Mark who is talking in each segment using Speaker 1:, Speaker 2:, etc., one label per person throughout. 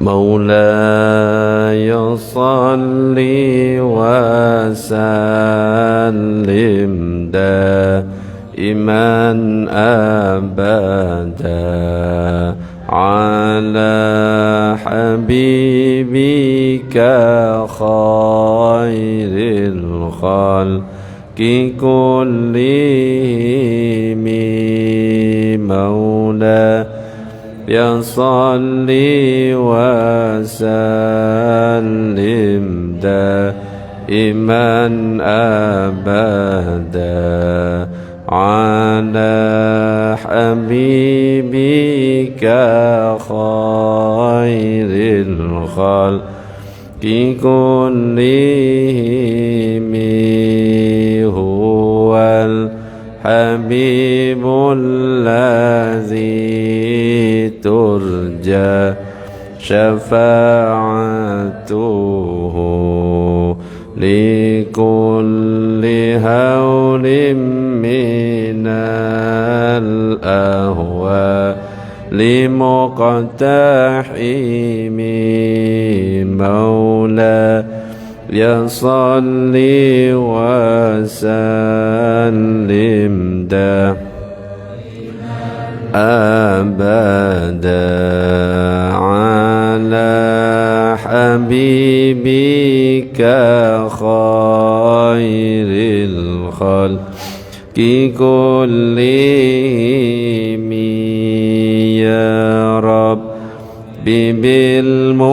Speaker 1: مولاي صل وسلم دائما أبدا على حبيبك خير الخلق كلهم مولاي صل وسلم دائما أبدا على حبيبك خير الخلق كلهم هو الحبيب الذي ترجى شفاعته لكل هول من الأهوال لمقتحم مولاي صل وسلم أبدا على حبيبك خير الخلق كلهم يا رب بالمصطفى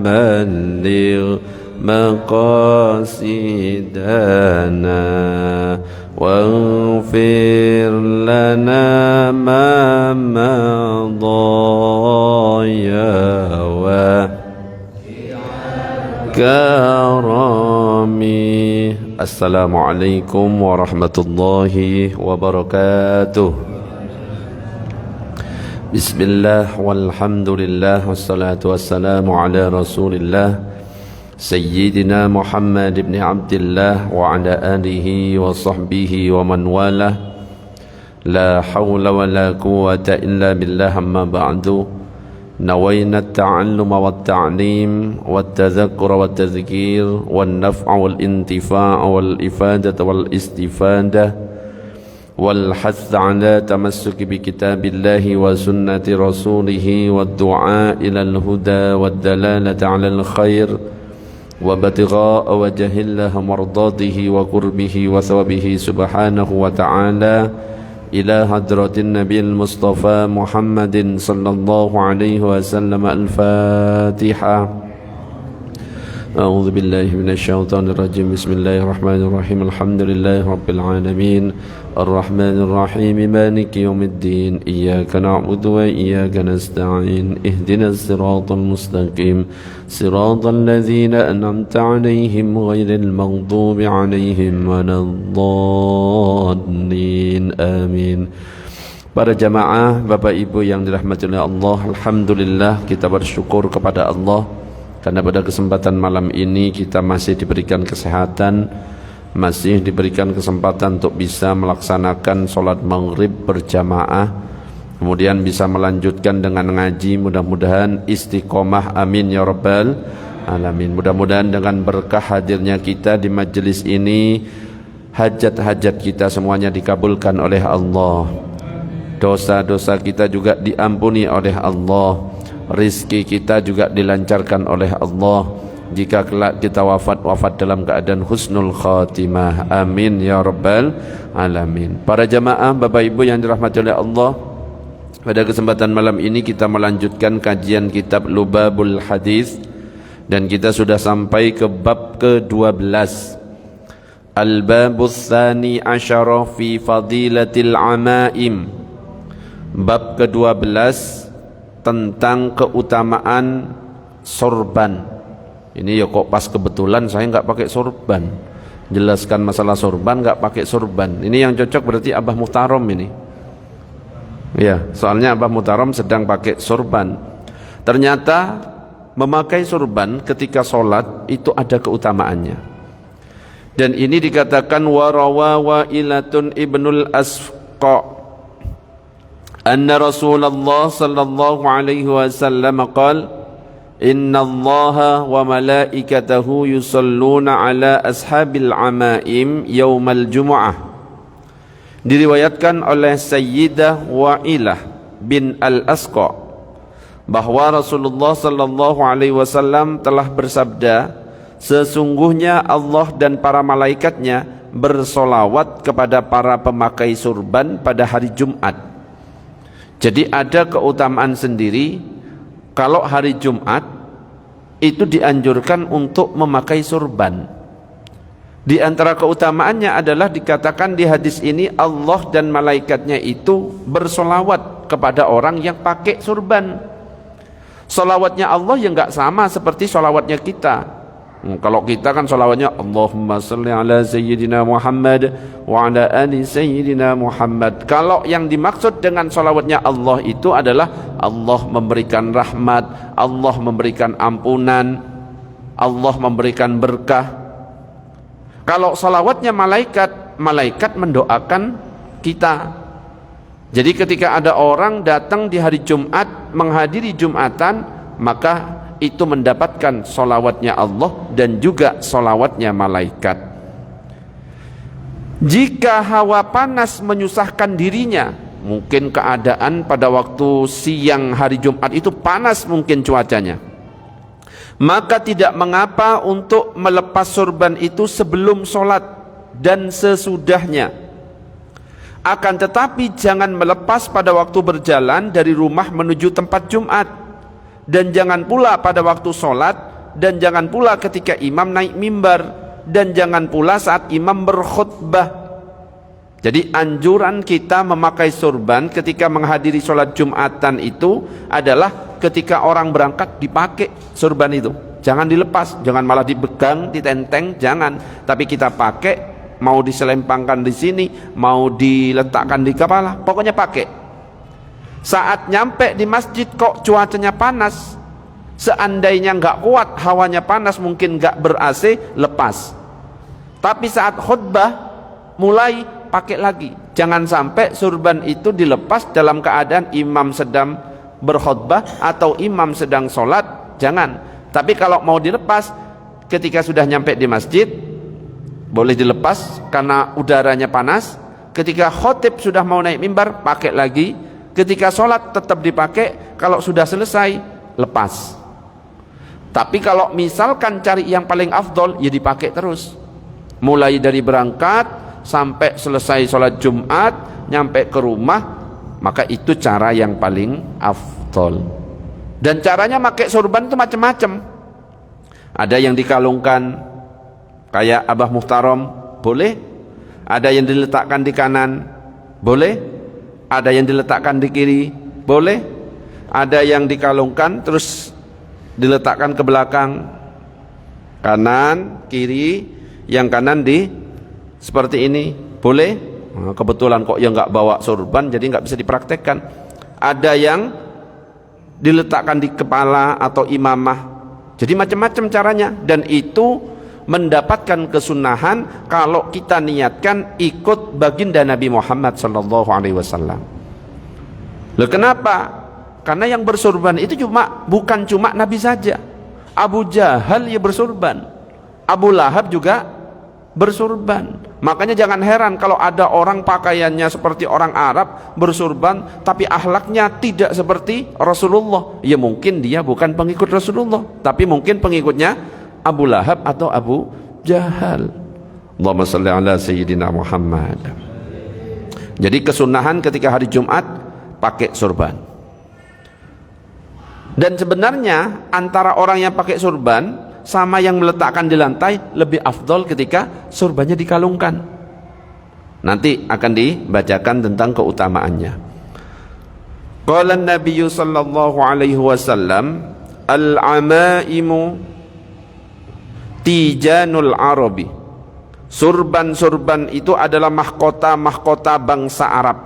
Speaker 1: بلغ مقاصدنا واغفر لنا ما مضى يا وكرمي. السلام عليكم ورحمة الله وبركاته. بسم الله والحمد لله والصلاة والسلام على رسول الله سيدنا محمد بن عبد الله وعلى آله وصحبه ومن والاه. لا حول ولا قوة إلا بالله. أما بعد، نوينا التعلم والتعليم والتذكر والتذكير والنفع والانتفاع والإفادة والاستفادة والحث على تمسك بكتاب الله وسنة رسوله والدعاء إلى الهدى والدلالة على الخير وابتغاء وجه الله مرضاته وقربه وثوابه سبحانه وتعالى إلى حضرة النبي المصطفى محمد صلى الله عليه وسلم. الفاتحة. أعوذ بالله من الشيطان الرجيم. بسم الله الرحمن الرحيم. الحمد لله رب العالمين الرحمن الرحيم مالك يوم الدين. إياك نعبد وإياك نستعين. اهدنا الصراط المستقيم صراط الذين أنعمت عليهم غير المغضوب عليهم ولا الضالين. آمين. Para jamaah, Bapak Ibu yang dirahmati oleh Allah, alhamdulillah kita bersyukur kepada Allah karena pada kesempatan malam ini kita masih diberikan kesehatan, masih diberikan kesempatan untuk bisa melaksanakan sholat maghrib berjamaah, kemudian bisa melanjutkan dengan ngaji. Mudah-mudahan istiqomah, amin ya rabbal alamin. Mudah-mudahan dengan berkah hadirnya kita di majelis ini, hajat-hajat kita semuanya dikabulkan oleh Allah, dosa-dosa kita juga diampuni oleh Allah, rizki kita juga dilancarkan oleh Allah. Jika kelak kita wafat dalam keadaan husnul khatimah, amin ya rabbal alamin. Para jamaah, Bapak Ibu yang dirahmati oleh Allah, pada kesempatan malam ini kita melanjutkan kajian kitab Lubabul Hadis dan kita sudah sampai ke bab ke-12, Al-Babus Tsani Asyara fi Fadilatil Amaim. Bab ke-12 tentang keutamaan sorban. Ini ya kok pas kebetulan saya nggak pakai sorban. Jelaskan masalah sorban nggak pakai sorban. Ini yang cocok berarti Abah Muhtarom ini. Ya, soalnya Abah Muhtarom sedang pakai sorban. Ternyata memakai sorban ketika sholat itu ada keutamaannya. Dan ini dikatakan warawa Wa'ilatun ibnul Asqa anna Rasulullah sallallahu alaihi wasallam qala inna Allaha wa malaikatahu yusalluna ala ashabil amaim yaumal jumu'ah. Diriwayatkan oleh Sayyidah Wa'ilah bin Al-Asqa bahwa Rasulullah sallallahu alaihi wasallam telah bersabda, sesungguhnya Allah dan para malaikatnya bersolawat kepada para pemakai surban pada hari Jumat. Jadi ada keutamaan sendiri kalau hari Jumat itu dianjurkan untuk memakai surban. Di antara keutamaannya adalah dikatakan di hadis ini Allah dan malaikatnya itu bersolawat kepada orang yang pakai surban. Solawatnya Allah yang enggak sama seperti solawatnya kita. Kalau kita kan solawatnya Allahumma salli ala Sayyidina Muhammad wa ala ali Sayyidina Muhammad. Kalau yang dimaksud dengan solawatnya Allah itu adalah Allah memberikan rahmat, Allah memberikan ampunan, Allah memberikan berkah. Kalau solawatnya malaikat, malaikat mendoakan kita. Jadi ketika ada orang datang di hari Jumat menghadiri Jumatan, maka itu mendapatkan solawatnya Allah dan juga solawatnya malaikat. Jika hawa panas menyusahkan dirinya, mungkin keadaan pada waktu siang hari Jumat itu panas mungkin cuacanya, maka tidak mengapa untuk melepas surban itu sebelum sholat dan sesudahnya. Akan tetapi jangan melepas pada waktu berjalan dari rumah menuju tempat Jumat, dan jangan pula pada waktu sholat, dan jangan pula ketika imam naik mimbar, dan jangan pula saat imam berkhutbah. Jadi anjuran kita memakai surban ketika menghadiri sholat Jumatan itu adalah ketika orang berangkat dipakai surban itu, jangan dilepas, jangan malah dipegang, ditenteng, jangan, tapi kita pakai, mau diselempangkan di sini, mau diletakkan di kepala, pokoknya pakai. Saat nyampe di masjid kok cuacanya panas, seandainya nggak kuat, hawanya panas, mungkin nggak ber-AC, lepas. Tapi saat khutbah mulai pakai lagi. Jangan sampai surban itu dilepas dalam keadaan imam sedang berkhutbah atau imam sedang sholat, jangan. Tapi kalau mau dilepas ketika sudah nyampe di masjid, boleh dilepas karena udaranya panas. Ketika khotib sudah mau naik mimbar, pakai lagi. Ketika sholat tetap dipakai, kalau sudah selesai lepas. Tapi kalau misalkan cari yang paling afdol, ya dipakai terus, mulai dari berangkat sampai selesai sholat Jumat, nyampe ke rumah, maka itu cara yang paling afdol. Dan caranya pakai surban itu macam-macam. Ada yang dikalungkan kayak Abah Muhtarom, boleh. Ada yang diletakkan di kanan, boleh. Ada yang diletakkan di kiri, boleh. Ada yang dikalungkan terus diletakkan ke belakang, kanan, kiri. Yang kanan di seperti ini, boleh. Nah, kebetulan kok yang nggak bawa surban, jadi nggak bisa dipraktekkan. Ada yang diletakkan di kepala atau imamah. Jadi macam-macam caranya, dan itu mendapatkan kesunahan kalau kita niatkan ikut baginda Nabi Muhammad sallallahu alaihi wasallam. Loh, kenapa? Karena yang bersurban itu bukan cuma Nabi saja. Abu Jahal ya bersurban, Abu Lahab juga bersurban. Makanya jangan heran kalau ada orang pakaiannya seperti orang Arab bersurban, tapi akhlaknya tidak seperti Rasulullah. Ya mungkin dia bukan pengikut Rasulullah, tapi mungkin pengikutnya Abu Lahab atau Abu Jahal. Allahumma salli ala Sayyidina Muhammad. Jadi kesunahan ketika hari Jumat pakai surban. Dan sebenarnya antara orang yang pakai surban sama yang meletakkan di lantai lebih afdol ketika surbannya dikalungkan. Nanti akan dibacakan tentang keutamaannya. Qala Nabi sallallahu alaihi wasallam, al-amaimu tijanul Arabi. Surban-surban itu adalah mahkota-mahkota bangsa Arab.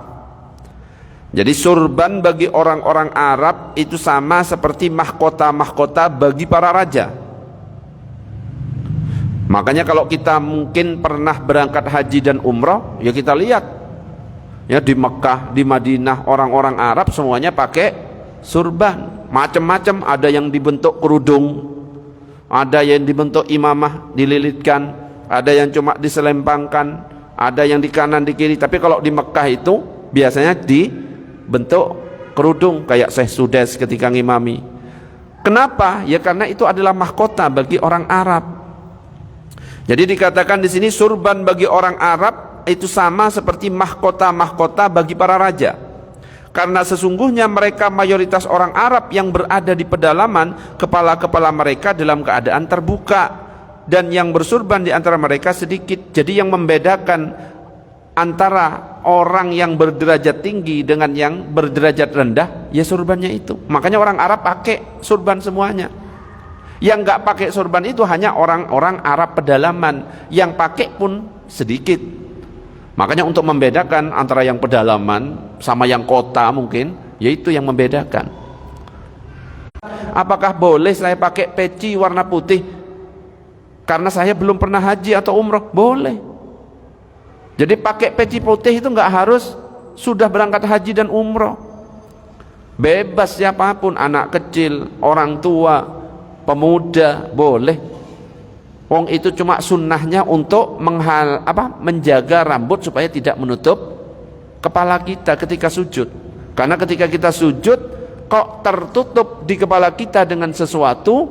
Speaker 1: Jadi surban bagi orang-orang Arab itu sama seperti mahkota-mahkota bagi para raja. Makanya kalau kita mungkin pernah berangkat haji dan umrah, ya kita lihat Ya, di Mekah, di Madinah, orang-orang Arab semuanya pakai surban. Macam-macam, ada yang dibentuk kerudung, ada yang dibentuk imamah dililitkan, ada yang cuma diselempangkan, ada yang di kanan di kiri. Tapi kalau di Mekah itu biasanya dibentuk kerudung kayak Syekh Sudes ketika ngimami. Kenapa? Ya karena itu adalah mahkota bagi orang Arab. Jadi dikatakan di sini surban bagi orang Arab itu sama seperti mahkota-mahkota bagi para raja. Karena sesungguhnya mereka mayoritas orang Arab yang berada di pedalaman, kepala-kepala mereka dalam keadaan terbuka, dan yang bersurban di antara mereka sedikit. Jadi yang membedakan antara orang yang berderajat tinggi dengan yang berderajat rendah, ya surbannya itu. Makanya orang Arab pakai surban semuanya. Yang nggak pakai surban itu hanya orang-orang Arab pedalaman, yang pakai pun sedikit. Makanya untuk membedakan antara yang pedalaman sama yang kota mungkin, yaitu yang membedakan. Apakah boleh saya pakai peci warna putih karena saya belum pernah haji atau umroh? Boleh. Jadi pakai peci putih itu nggak harus sudah berangkat haji dan umroh. Bebas siapapun, anak kecil, orang tua, pemuda, boleh. Wong itu cuma sunnahnya untuk menjaga rambut supaya tidak menutup kepala kita ketika sujud. Karena ketika kita sujud kok tertutup di kepala kita dengan sesuatu,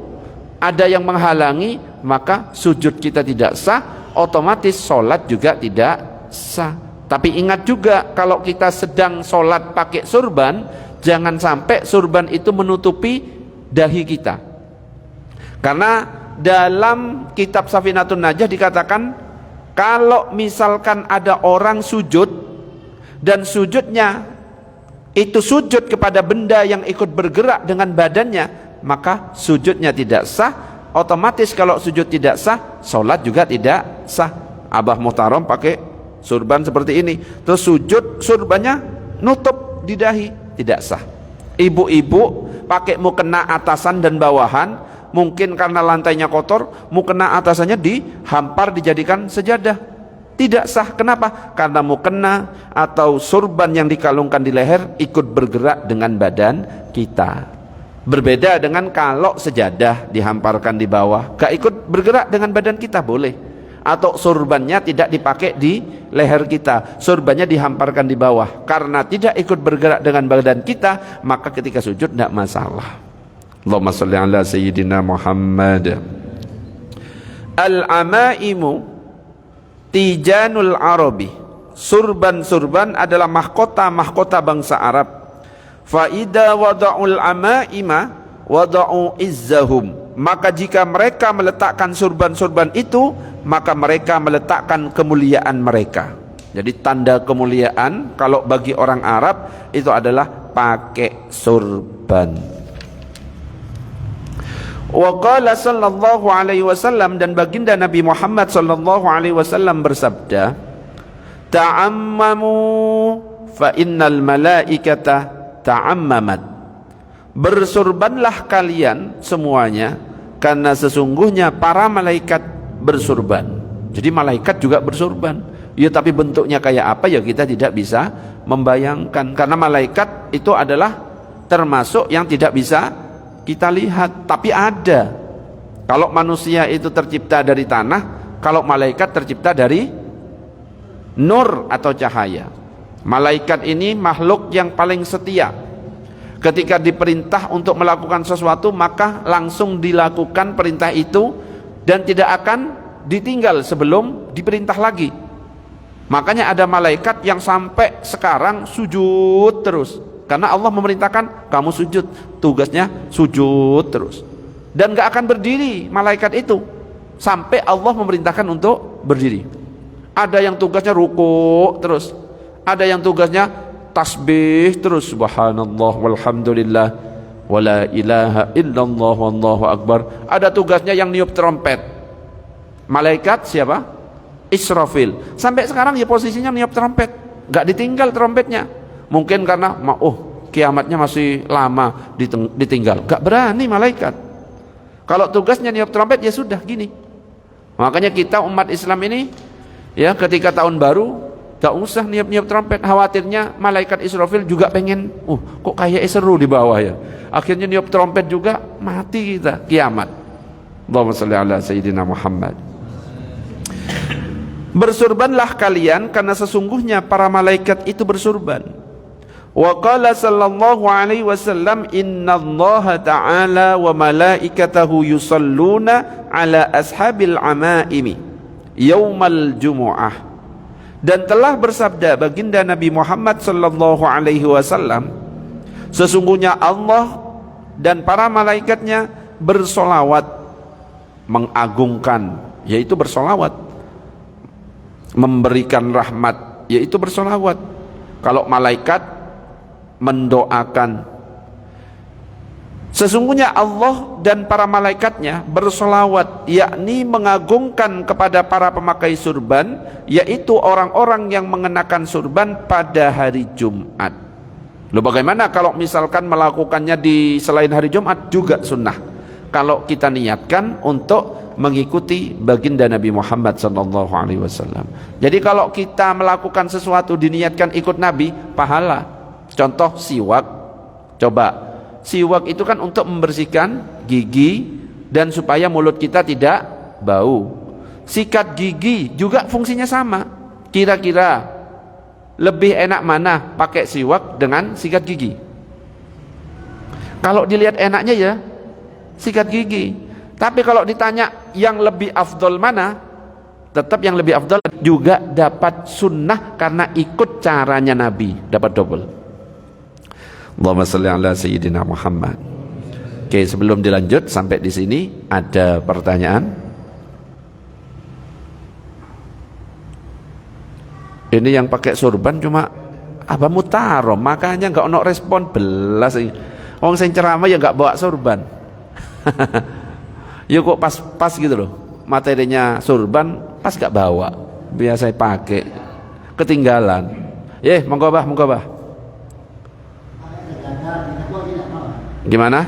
Speaker 1: ada yang menghalangi, maka sujud kita tidak sah, otomatis sholat juga tidak sah. Tapi ingat juga, kalau kita sedang sholat pakai surban, jangan sampai surban itu menutupi dahi kita. Karena dalam kitab Safinatun Najah dikatakan, kalau misalkan ada orang sujud dan sujudnya itu sujud kepada benda yang ikut bergerak dengan badannya, maka sujudnya tidak sah. Otomatis kalau sujud tidak sah, sholat juga tidak sah. Abah Muhtaram pakai surban seperti ini, terus sujud surbannya nutup di dahi, tidak sah. Ibu-ibu pakai mukena atasan dan bawahan, mungkin karena lantainya kotor, mukena atasannya dihampar dijadikan sejadah, tidak sah. Kenapa? Karena mukena atau surban yang dikalungkan di leher ikut bergerak dengan badan kita. Berbeda dengan kalau sejadah dihamparkan di bawah, gak ikut bergerak dengan badan kita, boleh. Atau surbannya tidak dipakai di leher kita, surbannya dihamparkan di bawah, karena tidak ikut bergerak dengan badan kita, maka ketika sujud tidak masalah. Allahumma salli ala sayyidina Muhammad. Al-amaimu tijanul arabi, surban-surban adalah mahkota-mahkota bangsa Arab. Fa idza wada'ul amaima wada'u izzahum, maka jika mereka meletakkan surban-surban itu, maka mereka meletakkan kemuliaan mereka. Jadi tanda kemuliaan kalau bagi orang Arab itu adalah pakai surban. Wa qala sallallahu alaihi wasallam, dan baginda Nabi Muhammad sallallahu alaihi wasallam bersabda, ta'ammamu fa innal malaikata ta'ammamat, bersurbanlah kalian semuanya karena sesungguhnya para malaikat bersurban. Jadi malaikat juga bersurban. Ya, tapi bentuknya kayak apa ya kita tidak bisa membayangkan, karena malaikat itu adalah termasuk yang tidak bisa kita lihat, tapi ada. Kalau manusia itu tercipta dari tanah, kalau malaikat tercipta dari nur atau cahaya. Malaikat ini makhluk yang paling setia. Ketika diperintah untuk melakukan sesuatu, maka langsung dilakukan perintah itu dan tidak akan ditinggal sebelum diperintah lagi. Makanya ada malaikat yang sampai sekarang sujud terus, karena Allah memerintahkan kamu sujud, tugasnya sujud terus, dan gak akan berdiri malaikat itu sampai Allah memerintahkan untuk berdiri. Ada yang tugasnya ruku terus, ada yang tugasnya tasbih terus, subhanallah walhamdulillah wala ilaha illallah wallahu akbar. Ada tugasnya yang niup trompet, malaikat siapa? Israfil. Sampai sekarang ya posisinya niup trompet, gak ditinggal trompetnya. Mungkin karena kiamatnya masih lama ditinggal, gak berani malaikat. Kalau tugasnya niup trompet ya sudah gini. Makanya kita umat Islam ini ya ketika tahun baru Gak usah niup-niup trompet, khawatirnya malaikat Israfil juga pengen, kok kayak seru di bawah ya. Akhirnya niup trompet juga, mati kita, kiamat. Allahumma shalli ala sayyidina Muhammad. Bersurbanlah kalian karena sesungguhnya para malaikat itu bersurban. Wa qala sallallahu alaihi wasallam, innallaha ta'ala wa malaikatahu yusalluna ala ashabil amaimi yaumal jumu'ah. Dan telah bersabda baginda Nabi Muhammad sallallahu alaihi wasallam, sesungguhnya Allah dan para malaikatnya bersolawat, mengagungkan, yaitu bersolawat, memberikan rahmat, yaitu bersolawat. Kalau malaikat mendoakan, sesungguhnya Allah dan para malaikatnya bersolawat, yakni mengagungkan kepada para pemakai surban, yaitu orang-orang yang mengenakan surban pada hari Jumat. Loh, bagaimana kalau misalkan melakukannya di selain hari Jumat? Juga sunnah, kalau kita niatkan untuk mengikuti baginda Nabi Muhammad SAW. Jadi kalau kita melakukan sesuatu diniatkan ikut Nabi, pahala. Contoh siwak, coba siwak itu kan untuk membersihkan gigi dan supaya mulut kita tidak bau. Sikat gigi juga fungsinya sama. Kira-kira lebih enak mana pakai siwak dengan sikat gigi? Kalau dilihat enaknya ya sikat gigi. Tapi kalau ditanya yang lebih afdol mana, tetap yang lebih afdol juga dapat sunnah karena ikut caranya Nabi, dapat double. Allahumma shalli ala sayyidina Muhammad. Oke, sebelum dilanjut sampai di sini ada pertanyaan. Ini yang pakai surban cuma Abah Mutarom, makanya nggak ono respon belas. Wong sing ceramah ya nggak bawa surban. Ya kok pas gitu loh. Materinya surban pas nggak bawa. Biasa pakai, ketinggalan. Monggo Bah, monggo Bah. Gimana?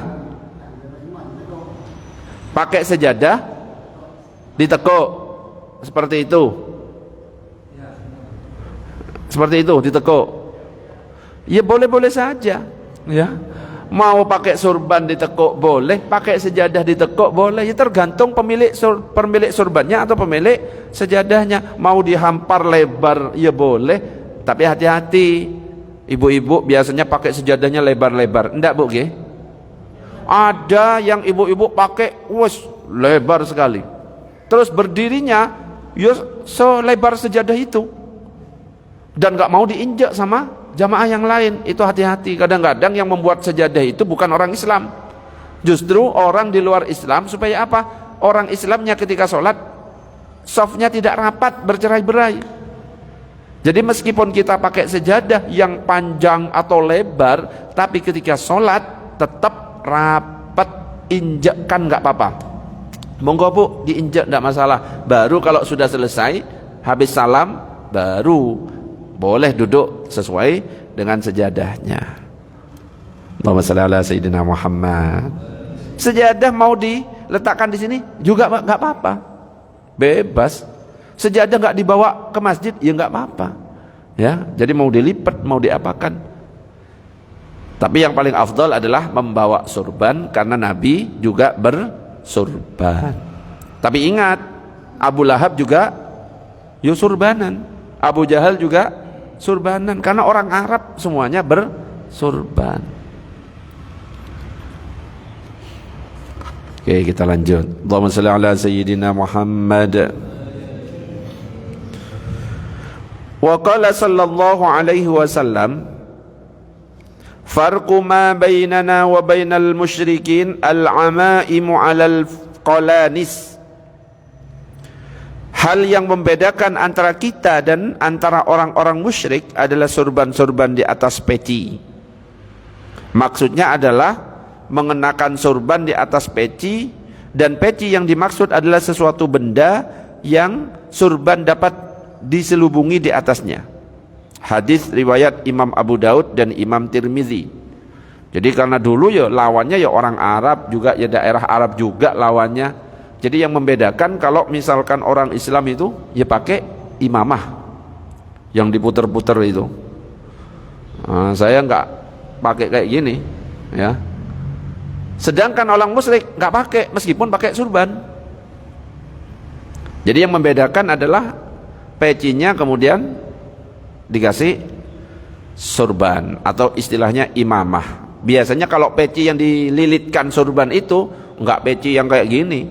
Speaker 1: Pakai sejadah ditekuk seperti itu. Seperti itu ditekuk. Ya boleh-boleh saja, ya. Mau pakai surban ditekuk boleh, pakai sejadah ditekuk boleh. Ya tergantung pemilik surbannya atau pemilik sejadahnya. Mau dihampar lebar ya boleh, tapi hati-hati. Ibu-ibu biasanya pakai sejadahnya lebar-lebar. Enggak, Bu, nggih? Ada yang ibu-ibu pakai lebar sekali. Terus berdirinya ya selebar sejadah itu. Dan enggak mau diinjak sama jamaah yang lain. Itu hati-hati. Kadang-kadang yang membuat sejadah itu bukan orang Islam. Justru orang di luar Islam, supaya apa? Orang Islamnya ketika sholat safnya tidak rapat, bercerai-berai. Jadi meskipun kita pakai sejadah yang panjang atau lebar, tapi ketika sholat tetap rapat, injakkan nggak apa-apa. Monggo Bu, diinjak nggak masalah. Baru kalau sudah selesai, habis salam, baru boleh duduk sesuai dengan sejadahnya. Allahumma shalli ala sayyidina Muhammad. Sejadah mau diletakkan di sini juga nggak apa-apa, bebas. Sejadah nggak dibawa ke masjid ya nggak apa-apa, ya. Jadi mau dilipat, mau diapakan. Tapi yang paling afdal adalah membawa surban karena Nabi juga bersurban. Tapi ingat, Abu Lahab juga surbanan, Abu Jahal juga surbanan, karena orang Arab semuanya bersurban. Oke, kita lanjut. Allahumma shalli ala sayyidina Muhammad. Wa qala sallallahu alaihi wasallam, farqu ma bainana wa bainal musyrikin al-amaimu 'alal qalanis. Hal yang membedakan antara kita dan antara orang-orang musyrik adalah surban-surban di atas peci. Maksudnya adalah mengenakan surban di atas peci, dan peci yang dimaksud adalah sesuatu benda yang surban dapat diselubungi di atasnya. Hadis riwayat Imam Abu Daud dan Imam Tirmizi. Jadi karena dulu ya lawannya ya orang Arab juga, ya daerah Arab juga lawannya. Jadi yang membedakan kalau misalkan orang Islam itu ya pakai imamah, yang diputer-puter itu. Saya nggak pakai kayak gini, ya. Sedangkan orang musyrik nggak pakai, meskipun pakai surban. Jadi yang membedakan adalah pecinya kemudian dikasih surban atau istilahnya imamah. Biasanya kalau peci yang dililitkan surban itu nggak peci yang kayak gini,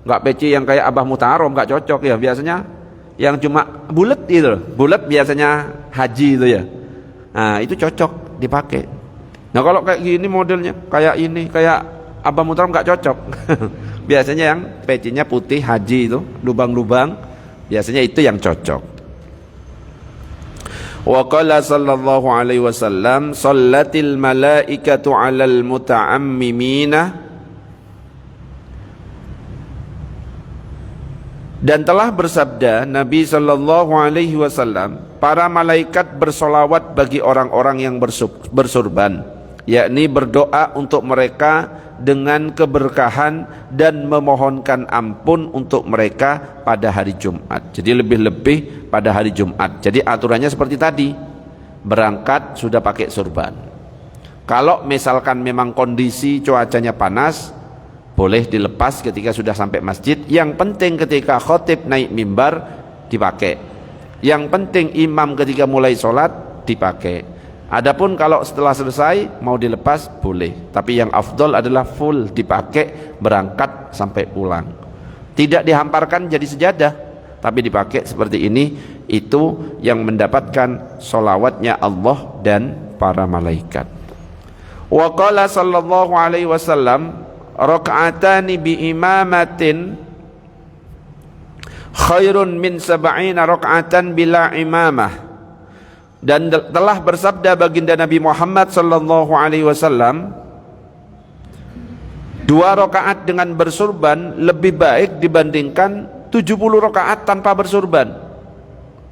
Speaker 1: nggak peci yang kayak Abah Mutarom, nggak cocok ya. Biasanya yang cuma bulat gitu, bulat biasanya haji itu ya. Nah itu cocok dipakai. Nah kalau kayak gini modelnya kayak ini, kayak Abah Mutarom nggak cocok. Biasanya yang pecinya putih haji itu, lubang-lubang, biasanya itu yang cocok. Wa qala sallallahu alaihi wasallam, sallatil malaikatu 'alal muta'ammimina. Dan telah bersabda Nabi sallallahu alaihi wasallam, para malaikat bersolawat bagi orang-orang yang bersurban, yakni berdoa untuk mereka dengan keberkahan dan memohonkan ampun untuk mereka pada hari Jumat. Jadi lebih-lebih pada hari Jumat. Jadi aturannya seperti tadi, berangkat sudah pakai surban. Kalau misalkan memang kondisi cuacanya panas, boleh dilepas ketika sudah sampai masjid. Yang penting ketika khotib naik mimbar dipakai. Yang penting imam ketika mulai sholat dipakai. Adapun kalau setelah selesai mau dilepas boleh, tapi yang afdol adalah full dipakai berangkat sampai pulang. Tidak dihamparkan jadi sejadah, tapi dipakai seperti ini. Itu yang mendapatkan sholawatnya Allah dan para malaikat. Wa qala sallallahu alaihi wasallam, raka'atani bi imamatin khairun min sab'ina raka'atan bila imamah. Dan telah bersabda baginda Nabi Muhammad sallallahu alaihi wasallam, 2 rakaat dengan bersurban lebih baik dibandingkan 70 rakaat tanpa bersurban.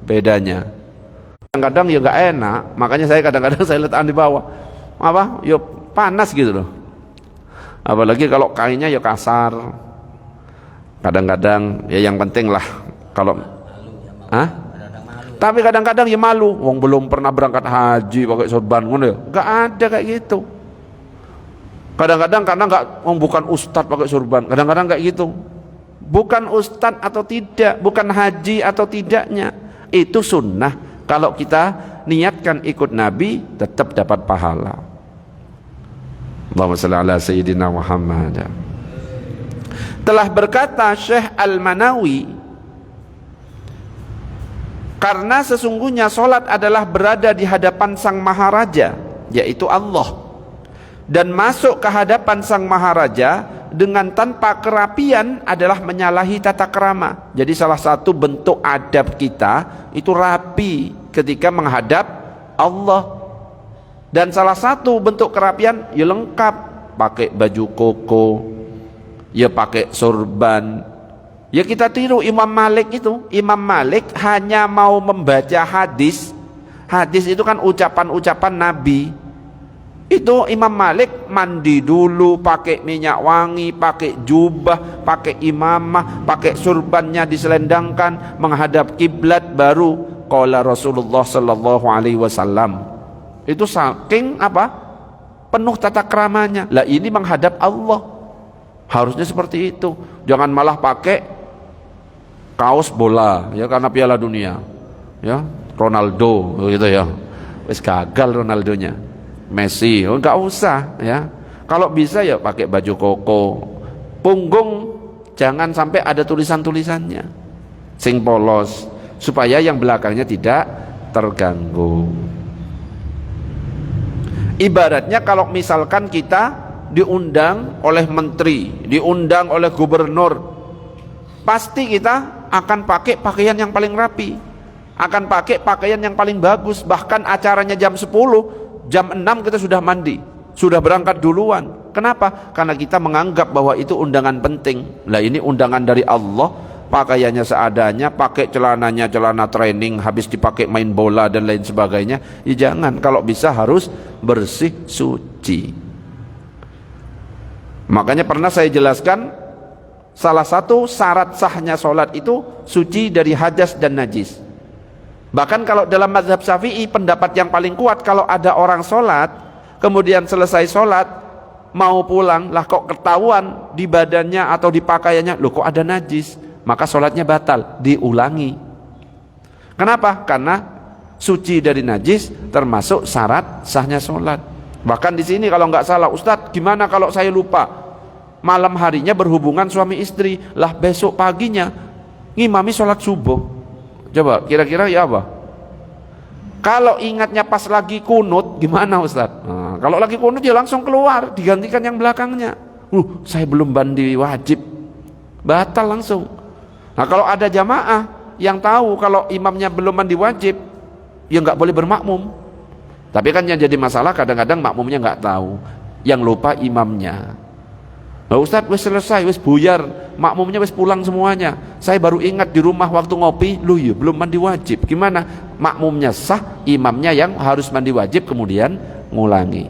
Speaker 1: Bedanya kadang-kadang ya nggak enak, makanya saya kadang-kadang saya letakkan di bawah. Apa? Ya panas gitu loh. Apalagi kalau kainnya ya kasar. Kadang-kadang ya yang penting lah kalau tapi kadang-kadang ya malu, wong belum pernah berangkat haji pakai sorban ngono ya. Enggak ada kayak gitu. Kadang-kadang karena bukan ustadz pakai sorban, kadang-kadang kayak gitu. Bukan ustadz atau tidak, bukan haji atau tidaknya. Itu sunnah. Kalau kita niatkan ikut Nabi, tetap dapat pahala. Allahumma shalli ala sayyidina Muhammad. Telah berkata Syekh Al-Manawi, karena sesungguhnya solat adalah berada di hadapan Sang Maharaja, yaitu Allah, dan masuk ke hadapan Sang Maharaja dengan tanpa kerapian adalah menyalahi tata krama. Jadi salah satu bentuk adab kita itu rapi ketika menghadap Allah, dan salah satu bentuk kerapian ya lengkap, pakai baju koko, ya pakai sorban. Ya kita tiru Imam Malik itu. Imam Malik hanya mau membaca hadis. Hadis itu kan ucapan-ucapan Nabi. Itu Imam Malik mandi dulu, pakai minyak wangi, pakai jubah, pakai imamah, pakai surbannya diselendangkan, menghadap kiblat, baru qala Rasulullah sallallahu alaihi wasallam. Itu saking apa? Penuh tata kramanya. Lah ini menghadap Allah. Harusnya seperti itu. Jangan malah pakai kaos bola ya karena Piala Dunia ya, Ronaldo gitu ya, wis gagal Ronaldonya. Messi enggak usah ya. Kalau bisa ya pakai baju koko, punggung jangan sampai ada tulisan-tulisannya, sing polos, supaya yang belakangnya tidak terganggu. Ibaratnya kalau misalkan kita diundang oleh menteri, diundang oleh gubernur, pasti kita akan pakai pakaian yang paling rapi, akan pakai pakaian yang paling bagus. Bahkan acaranya jam 10, jam 6 kita sudah mandi, sudah berangkat duluan. Kenapa? Karena kita menganggap bahwa itu undangan penting. Lah ini undangan dari Allah, pakaiannya seadanya, pakai celananya celana training, habis dipakai main bola dan lain sebagainya. Ya jangan, kalau bisa harus bersih, suci. Makanya pernah saya jelaskan, salah satu syarat sahnya sholat itu suci dari hadas dan najis. Bahkan kalau dalam mazhab Syafi'i, pendapat yang paling kuat, kalau ada orang sholat kemudian selesai sholat mau pulang, lah kok ketahuan di badannya atau di pakaiannya, loh kok ada najis, maka sholatnya batal, diulangi. Kenapa? Karena suci dari najis termasuk syarat sahnya sholat. Bahkan di sini kalau nggak salah, Ustadz, gimana kalau saya lupa malam harinya berhubungan suami istri, lah besok paginya ngimami sholat subuh, coba kira-kira ya apa? Kalau ingatnya pas lagi kunut, gimana Ustadz? Nah, kalau lagi kunut ya langsung keluar, digantikan yang belakangnya. Saya belum mandi wajib, batal langsung. Nah kalau ada jamaah yang tahu kalau imamnya belum mandi wajib, ya nggak boleh bermakmum. Tapi kan yang jadi masalah kadang-kadang makmumnya nggak tahu, yang lupa imamnya. Nah Ustadz, wis selesai, wis buyar, makmumnya wis pulang semuanya, saya baru ingat di rumah waktu ngopi, ya belum mandi wajib. Gimana? Makmumnya sah, imamnya yang harus mandi wajib kemudian ngulangi.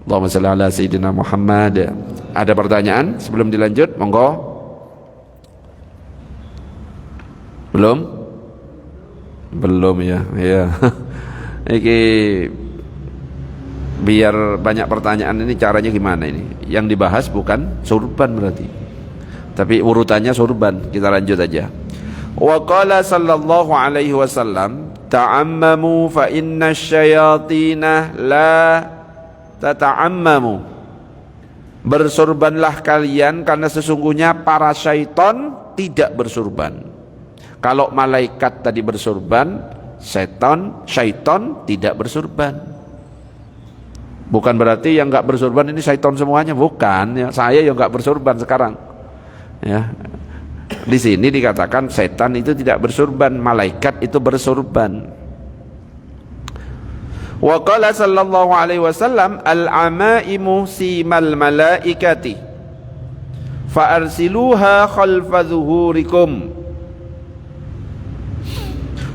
Speaker 1: Allahumma shalli ala sayyidina Muhammad. Ada pertanyaan sebelum dilanjut? Monggo. Belum ya, ya. Iki biar banyak pertanyaan, ini caranya gimana ini? Yang dibahas bukan surban berarti, tapi urutannya surban. Kita lanjut aja. Wa qala sallallahu alaihi wasallam, ta'ammamu fa inna syayatina la tata'ammamu. Bersurbanlah kalian karena sesungguhnya para syaitan tidak bersurban. Kalau malaikat tadi bersurban, syaitan tidak bersurban. Bukan berarti yang nggak bersurban ini syaitan semuanya, bukan ya. Saya yang nggak bersurban sekarang ya. Di sini dikatakan setan itu tidak bersurban, malaikat itu bersurban. Wa qala sallallahu alaihi wasallam, al-amaimu simal malaikati fa arsiluha khalfa zuhurikum.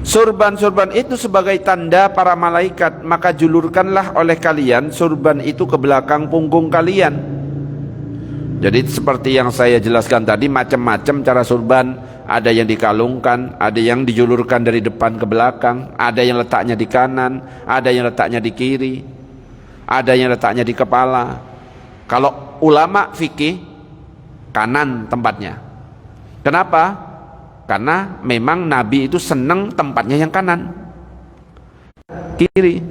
Speaker 1: Surban-surban itu sebagai tanda para malaikat, maka julurkanlah oleh kalian surban itu ke belakang punggung kalian. Jadi seperti yang saya jelaskan tadi, macam-macam cara surban. Ada yang dikalungkan, ada yang dijulurkan dari depan ke belakang, ada yang letaknya di kanan, ada yang letaknya di kiri, ada yang letaknya di kepala. Kalau ulama fikih, kanan tempatnya. Kenapa? Karena memang Nabi itu senang tempatnya yang kanan, kiri.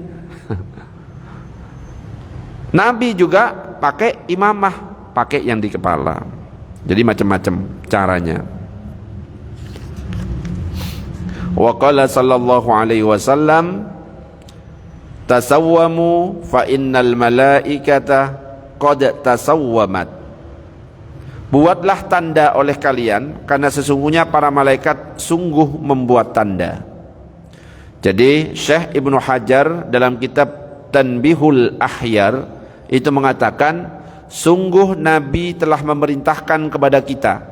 Speaker 1: Nabi juga pakai imamah, pakai yang di kepala. Jadi macam-macam caranya. Wa qala sallallahu alaihi wasallam, tasawwamu fa innal malaikata qad tasawwamat. Buatlah tanda oleh kalian karena sesungguhnya para malaikat sungguh membuat tanda. Jadi Syekh Ibnu Hajar dalam kitab Tanbihul Ahyar itu mengatakan, sungguh Nabi telah memerintahkan kepada kita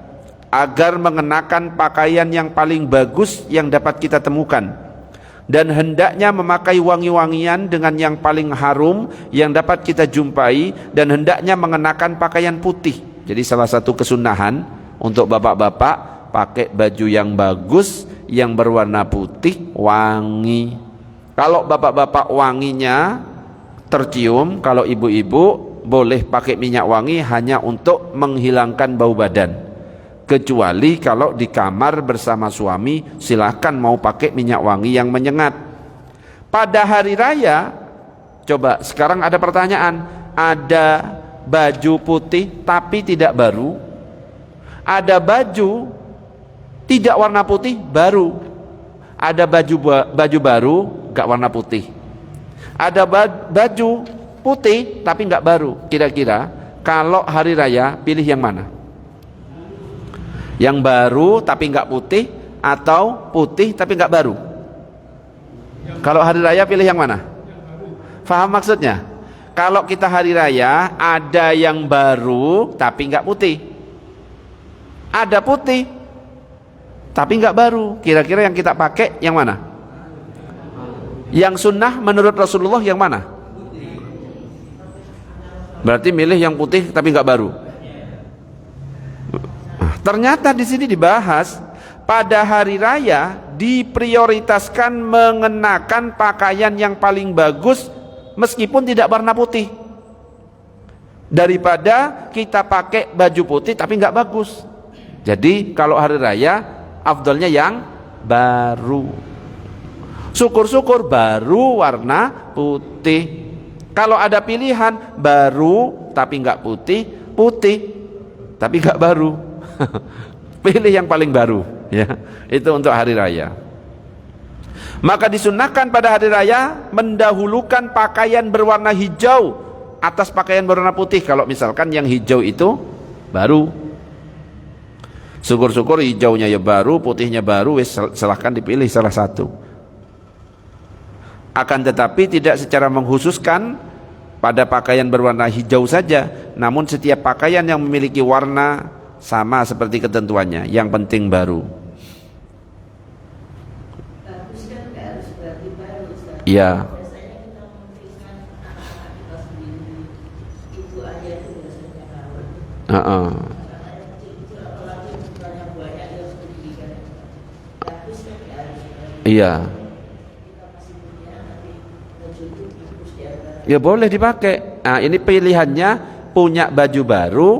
Speaker 1: agar mengenakan pakaian yang paling bagus yang dapat kita temukan, dan hendaknya memakai wangi-wangian dengan yang paling harum yang dapat kita jumpai, dan hendaknya mengenakan pakaian putih. Jadi salah satu kesunahan untuk bapak-bapak, pakai baju yang bagus, yang berwarna putih, wangi. Kalau bapak-bapak wanginya tercium, kalau ibu-ibu boleh pakai minyak wangi hanya untuk menghilangkan bau badan. Kecuali kalau di kamar bersama suami, silakan mau pakai minyak wangi yang menyengat. Pada hari raya, coba sekarang ada pertanyaan, ada baju putih tapi tidak baru, ada baju tidak warna putih baru, ada baju baru gak warna putih, ada baju putih tapi gak baru. Kira-kira kalau hari raya pilih yang mana? Yang baru tapi gak putih, atau putih tapi gak baru? Kalau hari raya pilih yang mana? Faham maksudnya? Kalau kita hari raya, ada yang baru tapi nggak putih, ada putih tapi nggak baru. Kira-kira yang kita pakai yang mana? Yang sunnah menurut Rasulullah yang mana? Berarti milih yang putih tapi nggak baru. Ternyata di sini dibahas pada hari raya diprioritaskan mengenakan pakaian yang paling bagus meskipun tidak warna putih, daripada kita pakai baju putih tapi nggak bagus. Jadi kalau hari raya afdalnya yang baru. Syukur-syukur baru warna putih. Kalau ada pilihan baru tapi nggak putih, putih tapi nggak baru. Pilih yang paling baru, ya. Itu untuk hari raya. Maka disunnahkan pada hari raya mendahulukan pakaian berwarna hijau atas pakaian berwarna putih. Kalau misalkan yang hijau itu baru, syukur-syukur hijaunya ya baru, putihnya baru, silahkan dipilih salah satu. Akan tetapi tidak secara mengkhususkan pada pakaian berwarna hijau saja, namun setiap pakaian yang memiliki warna sama seperti ketentuannya, yang penting baru. Iya. Iya. Ya boleh dipakai. Nah, ini pilihannya punya baju baru,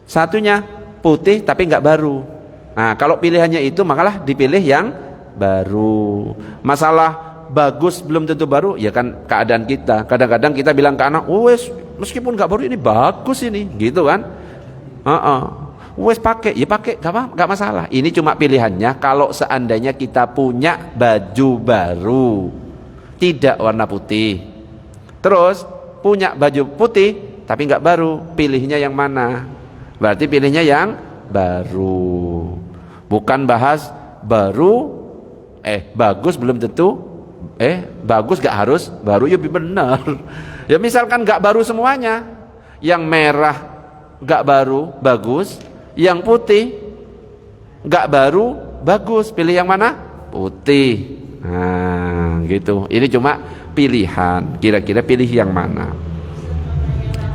Speaker 1: satunya putih tapi nggak baru. Nah, kalau pilihannya itu makalah dipilih yang baru. Masalah bagus belum tentu baru, ya kan keadaan kita. Kadang-kadang kita bilang ke anak, wes meskipun nggak baru ini bagus ini, gitu kan? Wes pakai, ya pakai, nggak masalah. Ini cuma pilihannya. Kalau seandainya kita punya baju baru, tidak warna putih, terus punya baju putih tapi nggak baru, pilihnya yang mana? Berarti pilihnya yang baru. Bukan bahas baru, bagus belum tentu, bagus gak harus baru, ya benar. Ya misalkan gak baru semuanya, yang merah gak baru bagus, yang putih gak baru bagus, pilih yang mana? Putih. Nah gitu. Ini cuma pilihan, kira-kira pilih yang mana?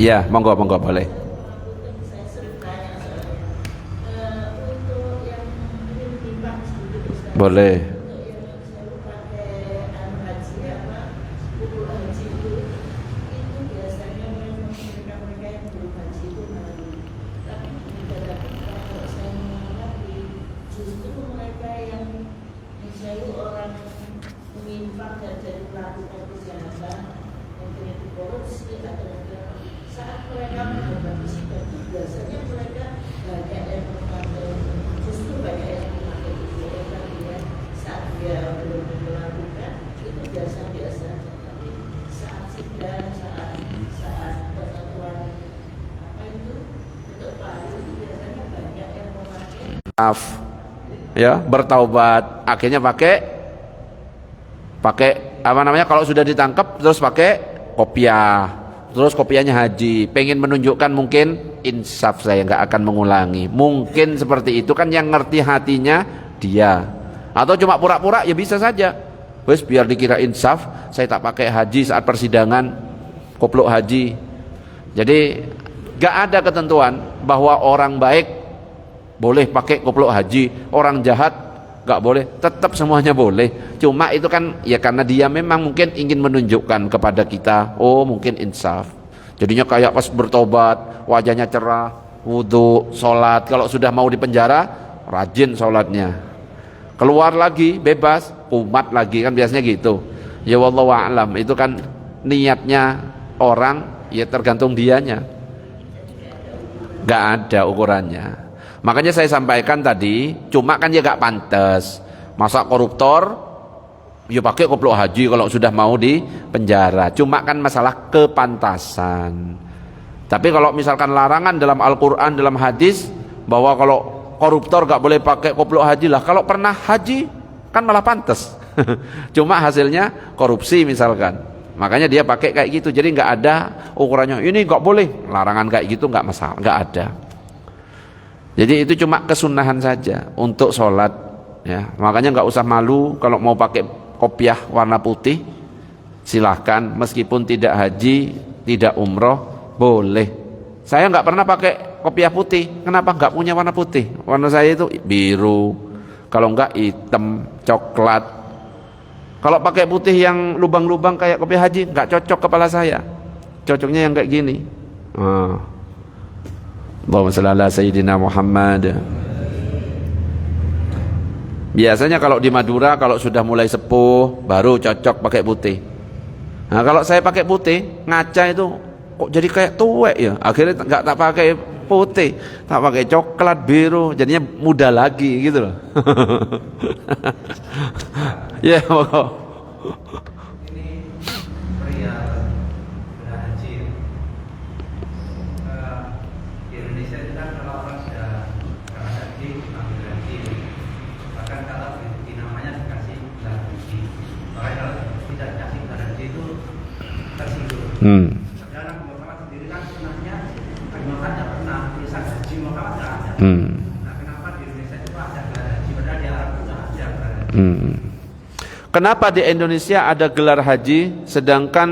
Speaker 1: Ya monggo boleh. Boleh. Ya bertaubat, akhirnya pakai apa namanya, kalau sudah ditangkap terus pakai kopiah, terus kopiahnya haji, pengen menunjukkan mungkin insaf, saya nggak akan mengulangi, mungkin seperti itu kan, yang ngerti hatinya dia. Atau cuma pura-pura, ya bisa saja, wes biar dikira insaf, saya tak pakai haji saat persidangan, koplok haji. Jadi nggak ada ketentuan bahwa orang baik boleh pakai koplok haji, orang jahat nggak boleh, tetap semuanya boleh. Cuma itu kan ya karena dia memang mungkin ingin menunjukkan kepada kita, oh mungkin insaf, jadinya kayak pas bertobat wajahnya cerah, wudhu, sholat. Kalau sudah mau di penjara rajin sholatnya, keluar lagi bebas, umat lagi, kan biasanya gitu. Ya wallahu a'lam, itu kan niatnya orang, ya tergantung dianya, nggak ada ukurannya. Makanya saya sampaikan tadi, cuma kan ya gak pantas, masa koruptor ya pakai koplok haji kalau sudah mau di penjara. Cuma kan masalah kepantasan. Tapi kalau misalkan larangan dalam Al-Quran, dalam hadis, bahwa kalau koruptor gak boleh pakai koplok haji, lah kalau pernah haji kan malah pantas. Cuma hasilnya korupsi misalkan, makanya dia pakai kayak gitu. Jadi gak ada ukurannya, ini gak boleh, larangan kayak gitu gak masalah, gak ada. Jadi itu cuma kesunahan saja untuk sholat, ya. Makanya nggak usah malu kalau mau pakai kopiah warna putih, silahkan. Meskipun tidak haji, tidak umroh, boleh. Saya nggak pernah pakai kopiah putih. Kenapa? Nggak punya warna putih. Warna saya itu biru, Kalau enggak hitam, coklat. Kalau pakai putih yang lubang-lubang kayak kopi haji, enggak cocok kepala saya. Cocoknya yang kayak gini. Allahumma shalli ala sayyidina Muhammad. Biasanya kalau di Madura kalau sudah mulai sepuh baru cocok pakai putih. Nah, kalau saya pakai putih, ngaca itu kok jadi kayak tuwek ya. Akhirnya enggak tak pakai putih, tak pakai coklat, biru, jadinya muda lagi gitu loh. Ya, pokok.
Speaker 2: Ini pria haji di Indonesia itu kan kalau orang sudah haji dipanggil haji, bahkan kalau di namanya dikasih gelar haji. Makanya kalau tidak dikasih gelar haji itu tersinggung. Sekarang Muhammad sendiri kan sunahnya Muhammad tidak pernah bisa haji, Muhammad tidak ada. Nah, kenapa di Indonesia itu ada gelar haji padahal di Arab itu ada gelar haji?
Speaker 1: Kenapa di Indonesia ada gelar haji sedangkan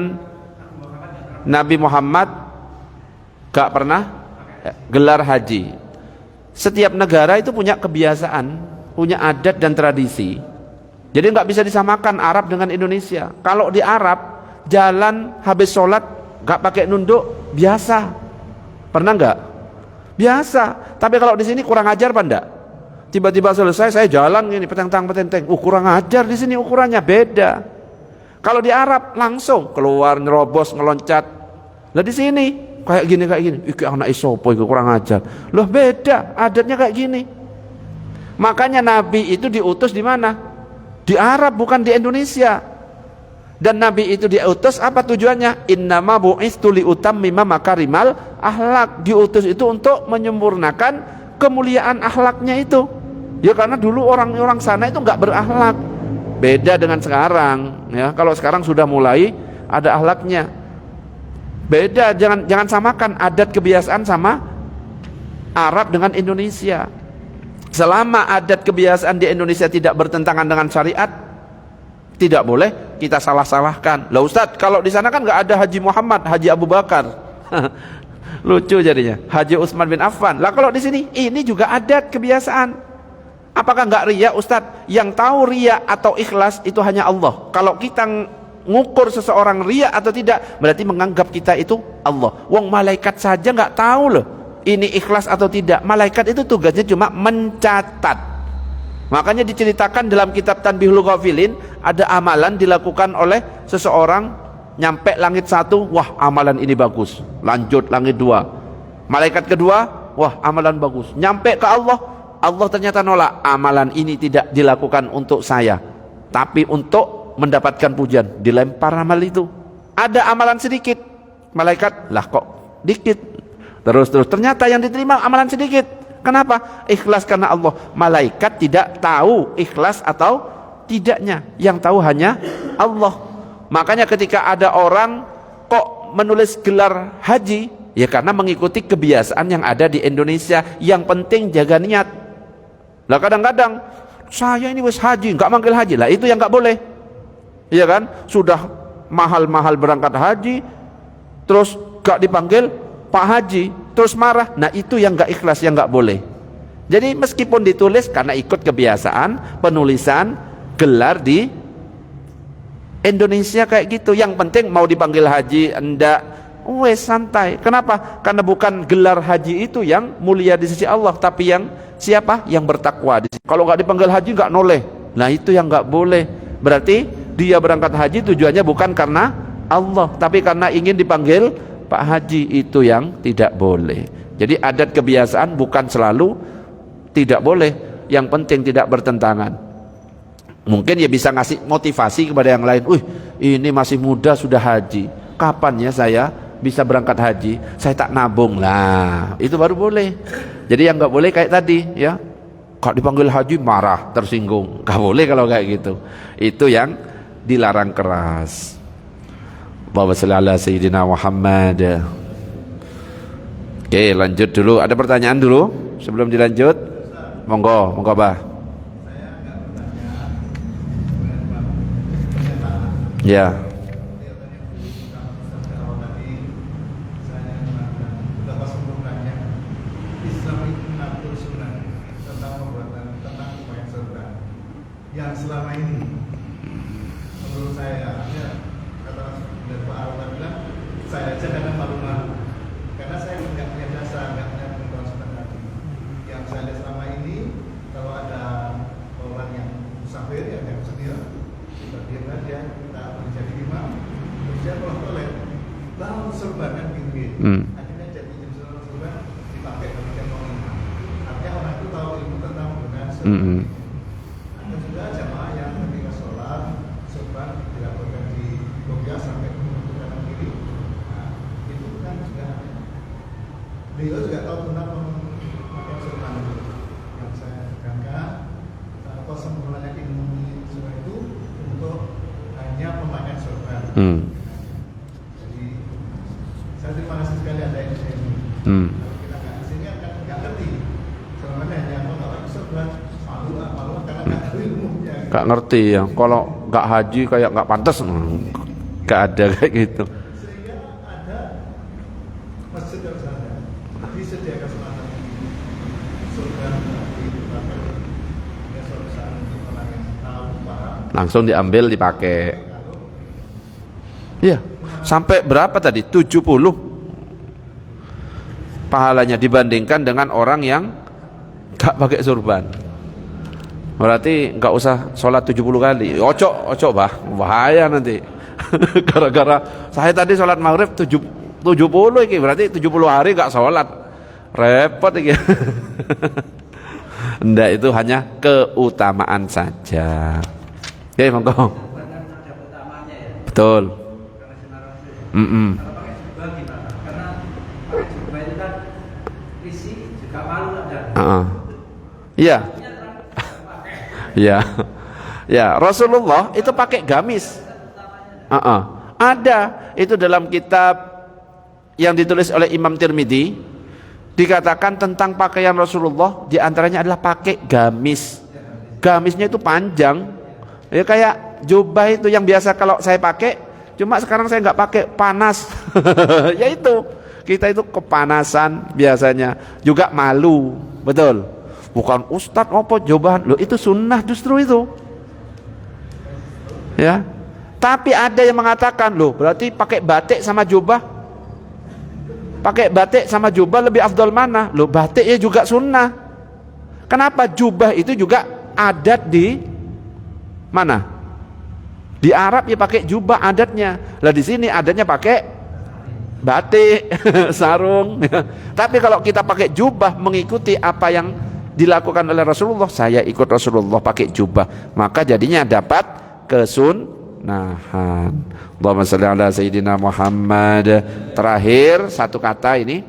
Speaker 1: Nabi Muhammad gak pernah gelar haji? Setiap negara itu punya kebiasaan, punya adat dan tradisi. Jadi nggak bisa disamakan Arab dengan Indonesia. Kalau di Arab jalan habis sholat nggak pakai nunduk biasa, pernah nggak? Biasa. Tapi kalau di sini kurang ajar apa enggak? Tiba-tiba selesai saya jalan gini petentang-petenteng, kurang ajar di sini, ukurannya beda. Kalau di Arab langsung keluar nerobos ngeloncat. Lah di sini kayak gini. Iki anak isopo itu kurang ajar. Loh beda, adatnya kayak gini. Makanya Nabi itu diutus di mana? Di Arab, bukan di Indonesia. Dan Nabi itu diutus apa tujuannya? Innama bu'istu liutammima makarimal akhlak. Diutus itu untuk menyempurnakan kemuliaan akhlaknya itu. Ya karena dulu orang-orang sana itu nggak berakhlak. Beda dengan sekarang, ya. Kalau sekarang sudah mulai ada akhlaknya. Beda, jangan samakan adat kebiasaan sama Arab dengan Indonesia. Selama adat kebiasaan di Indonesia tidak bertentangan dengan syariat, tidak boleh kita salah-salahkan. Lah Ustadz, kalau di sana kan nggak ada Haji Muhammad, Haji Abu Bakar. Lucu jadinya, Haji Utsman bin Affan. Lah kalau di sini ini juga adat kebiasaan. Apakah nggak riya Ustadz? Yang tahu riya atau ikhlas itu hanya Allah. Kalau kita ngukur seseorang riya atau tidak, berarti menganggap kita itu Allah. Wong malaikat saja nggak tahu loh ini ikhlas atau tidak. Malaikat itu tugasnya cuma mencatat. Makanya diceritakan dalam kitab Tanbihul Ghafilin, ada amalan dilakukan oleh seseorang, nyampe langit 1, wah amalan ini bagus, lanjut langit 2, malaikat kedua, wah amalan bagus, nyampe ke Allah, Allah ternyata nolak, amalan ini tidak dilakukan untuk saya, tapi untuk mendapatkan pujian, dilempar amal itu. Ada amalan sedikit, malaikat, lah kok dikit, terus ternyata yang diterima amalan sedikit. Kenapa? Ikhlas karena Allah. Malaikat tidak tahu ikhlas atau tidaknya, yang tahu hanya Allah. Makanya ketika ada orang kok menulis gelar haji, ya karena mengikuti kebiasaan yang ada di Indonesia. Yang penting jaga niat. Lah kadang-kadang saya ini wis haji, nggak manggil haji, lah itu yang nggak boleh. Iya kan? Sudah mahal-mahal berangkat haji, terus nggak dipanggil Pak Haji, terus marah. Nah itu yang nggak ikhlas, yang nggak boleh. Jadi meskipun ditulis karena ikut kebiasaan penulisan gelar di Indonesia kayak gitu, yang penting mau dipanggil haji enggak, wes santai. Kenapa? Karena bukan gelar haji itu yang mulia di sisi Allah, tapi yang siapa? Yang bertakwa. Kalau nggak dipanggil haji nggak noleh. Nah itu yang nggak boleh. Berarti dia berangkat haji tujuannya bukan karena Allah, tapi karena ingin dipanggil Pak Haji, itu yang tidak boleh. Jadi adat kebiasaan bukan selalu tidak boleh, yang penting tidak bertentangan. Mungkin ya bisa ngasih motivasi kepada yang lain, ini masih muda sudah haji, kapan ya saya bisa berangkat haji, saya tak nabung, lah itu baru boleh. Jadi yang nggak boleh kayak tadi ya, kalau dipanggil haji marah, tersinggung, nggak boleh kalau kayak gitu. Itu yang dilarang keras. Allahumma shalli ala sayyidina Muhammad. Oke, lanjut dulu. Ada pertanyaan dulu sebelum dilanjut? Monggo, Bah. Ya.
Speaker 3: saya aja kadang malu-malu karena saya nggak punya jasa, nggak punya pengetahuan seperti tadi. Yang saya lihat selama ini kalau ada orang yang musafir yang nggak sedia, diam aja kita menjadi imam, terus dia pulang toilet, lalu serban kan gini. Akhirnya jadi serban dipakai ketika mau imam. Artinya orang itu tahu ilmu tentang penggunaan serban. Ada juga jamaah yang ketika sholat serban dilakukan di kopiah sampai ke kanan kiri. Nah, itu kan juga beliau juga tahu tentang memakai serban itu. Yang saya tekankan apa sempurnanya ilmu serban itu untuk hanya pemakaian serban. Jadi saya terima kasih sekali ada ini. Kalau kita nggak di sini kan nggak ngerti. Selama ini hanya mengatakan serban malu karena nggak tahu ilmunya.
Speaker 1: Nggak ngerti ya. Kalau nggak haji kayak nggak pantas, nggak ada kayak gitu.
Speaker 3: Sehingga ada masjid yang sana disediakan semacam serban dipakai ya suatu saat untuk orang yang tahu paham.
Speaker 1: Langsung diambil dipakai. Iya. Sampai berapa tadi? 70 pahalanya dibandingkan dengan orang yang nggak pakai surban. Berarti nggak usah sholat 70 kali. Ocok bahaya nanti. Gara-gara saya tadi sholat maghrib 70 iki, berarti 70 hari nggak sholat. Repot iki. Enggak, itu hanya keutamaan saja. Oke, monggo.
Speaker 2: Bukan ada utamanya ya.
Speaker 1: Betul.
Speaker 2: Karena sinar Rasul. Kalau pakai jubah gimana? Karena pakai jubah itu kan isi juga malu ada.
Speaker 1: Iya. Ya, ya, Rasulullah itu pakai gamis. Ada itu dalam kitab yang ditulis oleh Imam Tirmidzi, dikatakan tentang pakaian Rasulullah diantaranya adalah pakai gamis. Gamisnya itu panjang, ya kayak jubah itu yang biasa kalau saya pakai. Cuma sekarang saya nggak pakai, panas. Ya itu kita itu kepanasan biasanya, juga malu, betul. Bukan ustadz apa jobahan, loh itu sunnah justru itu. Ya. Tapi ada yang mengatakan, loh berarti pakai batik sama jubah, pakai batik sama jubah lebih afdal mana? Loh batiknya juga sunnah. Kenapa? Jubah itu juga adat di mana? Di Arab ya pakai jubah adatnya. Lah di sini adatnya pakai batik, sarung. Tapi kalau kita pakai jubah mengikuti apa yang dilakukan oleh Rasulullah, saya ikut Rasulullah pakai jubah, maka jadinya dapat kesunahan. Allahumma shalli ala sayyidina Muhammad. Terakhir satu kata ini,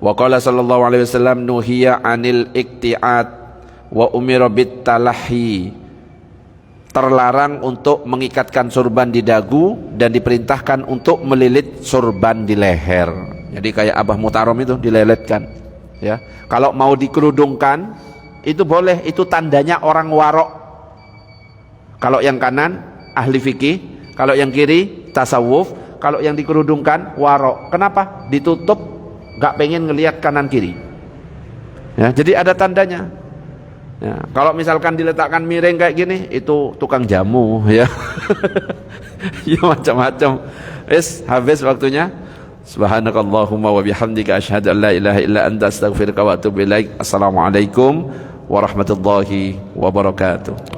Speaker 1: wa qala sallallahu alaihi wasallam nuhiya anil ikti'at wa umira bit talahi. Terlarang untuk mengikatkan surban di dagu dan diperintahkan untuk melilit surban di leher. Jadi kayak Abah Mutarom itu dilelitkan. Ya, kalau mau dikerudungkan itu boleh, itu tandanya orang warok. Kalau yang kanan ahli fikih, kalau yang kiri tasawuf, kalau yang dikerudungkan warok. Kenapa? Ditutup, nggak pengen ngelihat kanan kiri. Ya, jadi ada tandanya. Ya, kalau misalkan diletakkan miring kayak gini, itu tukang jamu, ya. Ya macam-macam. Habis waktunya. Subhanakallahumma wa bihamdika asyhadu an la ilaha illa anta astaghfiruka wa atubu ilaik. Assalamualaikum warahmatullahi wabarakatuh.